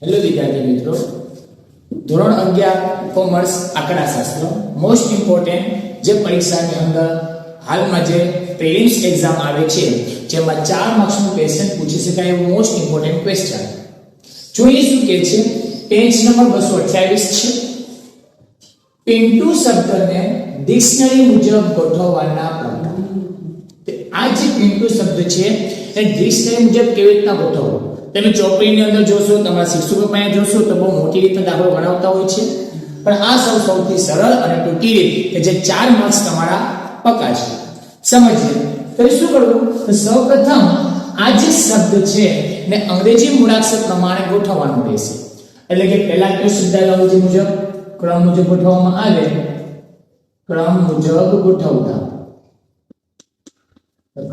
Hello વિદ્યાર્થી મિત્રો, ધોરણ 11 કોમર્સ આંકડાશાસ્ત્ર મોસ્ટ ઇમ્પોર્ટન્ટ જે પરીક્ષાની અંદર હાલમાં જે પ્રિલિમ્સ એક્ઝામ આવે છે જેમાં 4 માર્ક્સનું ક્વેશ્ચન પૂછી શકાય એવું મોસ્ટ ઇમ્પોર્ટન્ટ ક્વેશ્ચન જોઈએ શું કહે છે. પેજ નંબર 228 છે. પિન્ટુ શબ્દને ડિક્શનરી મુજબ ગોઠવવાના પ્રકાર. આ જે પિન્ટુ શબ્દ છે એ ડિક્શનરી મુજબ કેવી રીતના ગોઠવવો તમે ચોપડીની અંદર જોશો, તમારા શિક્ષકો પાસે જોશો તો બહુ મોટી રીતે દાખલો ગણાવતા હોય છે, પણ આ સૌથી સરળ અને ટૂંકી રીત કે જે 4 માર્ક્સ તમારા પક્કા છે. સમજીએ તો શું કરવું? તો સૌપ્રથમ આ જે શબ્દ છે ને અંગ્રેજી મૂળાક્ષર પ્રમાણે ગોઠવવાનું રહેશે. એટલે કે પહેલા કયો શબ્દ અંગ્રેજી મુજબ ક્રમ મુજબ ગોઠવવામાં આવે, ક્રમ મુજબ ગોઠવતા.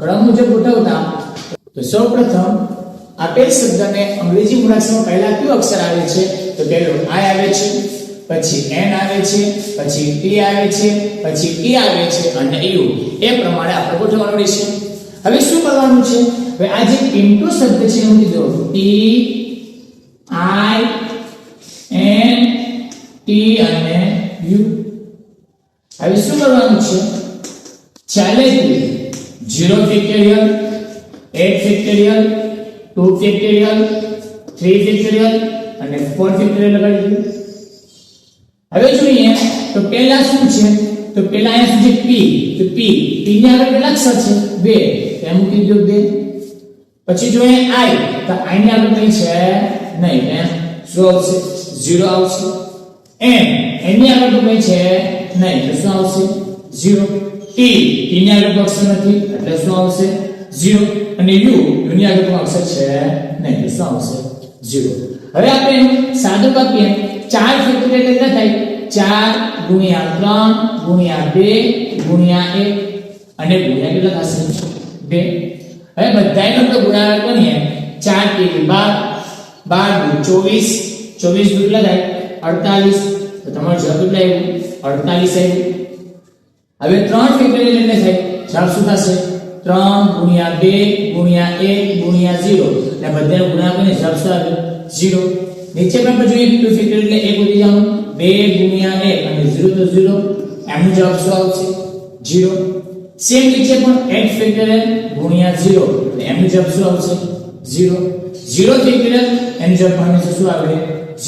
ક્રમ મુજબ ગોઠવતા તો સૌપ્રથમ આપેલ શબ્દને અંગ્રેજી મૂળાક્ષરમાં પહેલા કયો અક્ષર આવે છે? તો પહેલો I આવે છે, પછી N આવે છે, પછી T આવે છે, પછી E આવે છે અને U. એ પ્રમાણે આપણે ગોઠવવાનું રહેશે. હવે શું કરવાનું છે? હવે આ જે પિન્ટુ શબ્દ છે હું કીધું P I N T અને U. હવે શું કરવાનું છે? ચાલે 0 ફેક્ટોરિયલ, 8 ફેક્ટોરિયલ, 2 ફેક્ટોરિયલ, 3 ફેક્ટોરિયલ અને 4 ફેક્ટોરિયલ લગાડી દીધું. હવે જોઈએ તો પહેલા શું છે? તો પહેલા અહીંયા શું છે? P. તો P ની આગળ કેટલા અક્ષર છે? 2. એમ મૂકી દો 2. પછી જોઈએ I. તો I ની આગળ કઈ છે? નહીં. એમ શું આવશે? 0 આવશે. N ની આગળ તો કઈ છે? નહીં. તો શું આવશે? 0. T ની આગળ અક્ષર નથી એટલે શું આવશે? 0. અને U ની આગળ કોઈ અક્ષર છે નહીં તો શું આવશે? 0. હવે આપણે સાદું કાપીએ. 4 ફેક્ટોરિયલ કેટલા થાય? 4 ગુણ્યા 3 ગુણ્યા 2 ગુણ્યા 1 અને ગુણ્યા કેટલા થશે? 2. હવે બધાયનો આપણે ગુણાકાર કરીએ. 4 તેરી 12, 12 દુ 24, 24 દુ કેટલા થાય? 48. તો તમારો જવાબ કેટલા આવ્યો? 48 આવ્યો. હવે 3 ફેક્ટોરિયલ એટલે થાય જવાબ શું થશે? 3 ગુણ્યા 2 ગુણ્યા 1 ગુણ્યા 0 એટલે બધાનો ગુણાકાર કરીને જવાબ શું આવે? 0. નીચે પણ આપણે જોઈએ 2 ફેક્ટોરિયલ એટલે 1 વધી જવાનું. 2 ગુણ્યા 1 અને 0 તો 0. એમનો જવાબ શું આવશે? 0. સેમ નીચે પણ 8 ફેક્ટોરિયલ ગુણ્યા 0 એટલે એમનો જવાબ શું આવશે? 0. 0 ફેક્ટોરિયલ એનો જવાબ હંમેશા શું આવે?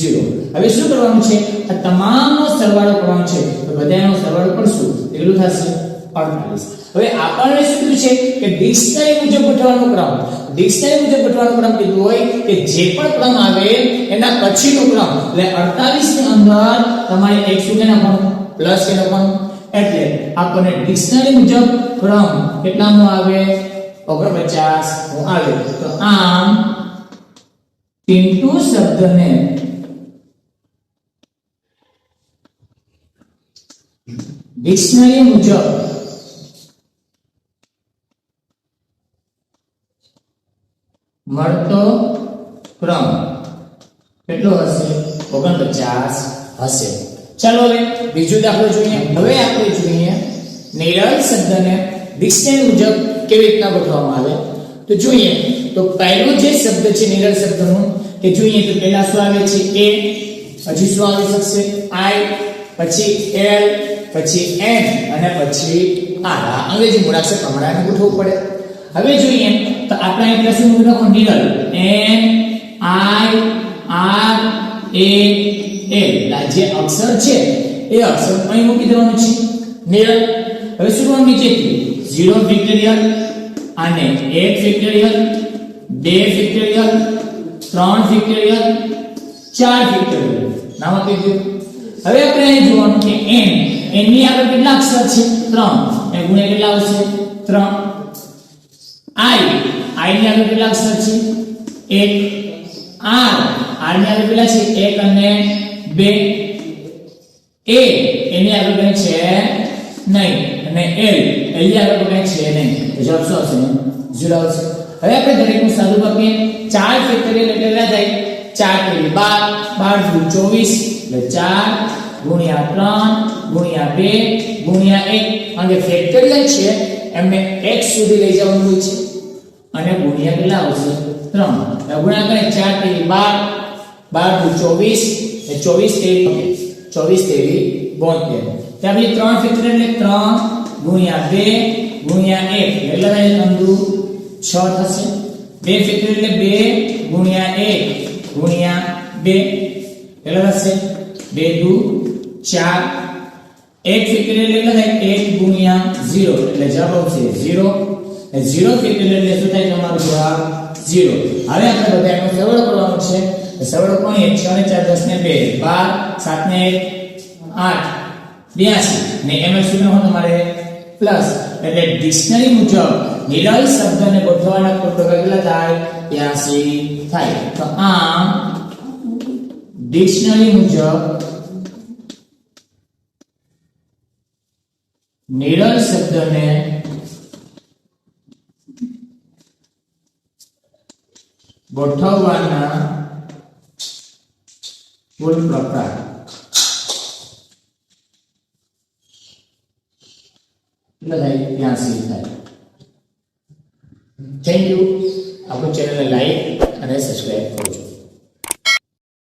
0. હવે શું કરવાનું છે? આ તમામનો સરવાળો કરવાનો છે. તો બધાનો સરવાળો કરશું કેટલું થશે? 48. હવે આપણને શું કીધું છે કે ડિક્શનરી મુજબ ગોઠવવાનો ક્રમ. ડિક્શનરી મુજબ ગોઠવવાનો ક્રમ કીધું હોય કે જે પણ ક્રમ આવે એના પછીનો ક્રમ. એટલે 48 ની અંદર તમારે એક શું કે નાખવાનું? પ્લસ કે નાખવાનું. એટલે આપણને ડિક્શનરી મુજબ ક્રમ કેટલાનો આવે? 49 નો આવે. તો આમ પિન્ટુ શબ્દને ડિક્શનરી મુજબ મળતો ક્રમ કેટલો હશે? 49 હશે. ચાલો હવે બીજો દાખલો જોઈએ. હવે આપણે જોઈએ નિરલ શબ્દને ડિક્શનરી મુજબ કેવી રીતના ગોઠવવામાં આવે. તો જોઈએ તો પહેલો જે શબ્દ છે નિરલ શબ્દનો કે જોઈએ તો પહેલા શું આવે છે? A, પછી શું આવી શકશે? I, પછી L, પછી N અને પછી R. અંગ્રેજી મૂળાક્ષર પ્રમાણે ગોઠવવું પડે. હવે જોઈએ તો આપણે અહીં પ્લસ નું લખો Niral N I R A L. જે અક્ષર છે એ અક્ષર અહીં મૂકી દેવાનું છે નિરલ. હવે શું કરવાનું? નીચેથી 0 ફેક્ટોરિયલ અને 8 ફેક્ટોરિયલ, 2 ફેક્ટોરિયલ, 3 ફેક્ટોરિયલ, 4 ફેક્ટોરિયલ નામ આપી દો. હવે આપણે અહીં જોવાનું કે n ની આગળ કેટલા અક્ષર છે? 3. એ ગુણ્યા કેટલા આવશે? 3. I ની આગળ કેટલા અક્ષર છે? 1. R ની આગળ કેટલા છે? 1 અને 2. A એની આગળ કઈ છે નહીં અને L ની આગળ કઈ છે નહીં. તો જવાબ શું આવશે? 0 આવશે. હવે આપણે દરેકનું સાદું કાપીએ. 4 ફેક્ટોરિયલ એટલે કેટલા થાય? 4 તેરી 12, 12 દુ 24 એટલે 4 ગુણ્યા 3 ગુણ્યા 2 ગુણ્યા 1 અને ફેક્ટોરિયલ છે એમને x સુધી લઈ જવાનું હોય છે અને ગુણ્યા કેટલા આવશે? 3. ગુણ્યા કરે 4 તેરી 12 12 × 24 24 તેરી 72. ત્યાં પછી 3 ફેક્ટર એટલે 3 × 2 × 1 એટલે 3 દુ 6 થશે. 2 ફેક્ટર એટલે 2 × 1 × 2 એટલે થશે 2 દુ 4. 1 ફેક્ટર એટલે 1 × 0 એટલે જવાબ આવશે 0. 0 ફેક્ટર એટલે શું થાય તમારો જવાબ 0. હવે આપણે બધા એનો સરવાળો કરવાનો છે. સરવાળો કોની 6 ને 4 10 ને 2 12 7 ને 1 8 82 ને એમાં શું હોય તમારે પ્લસ. એટલે ડિક્શનરી મુજબ નિરલ શબ્દને ગોઠવવાના કુલ ટકા કેટલા થાય 82 થાય. તો આમ ડિક્શનરી મુજબ નિરલ શબ્દને ગોઠવવાના કુલ પ્રકાર કેટલા થાય 82 થાય. Thank you. આપણું ચેનલને લાઈક અને સબસ્ક્રાઇબ કરો.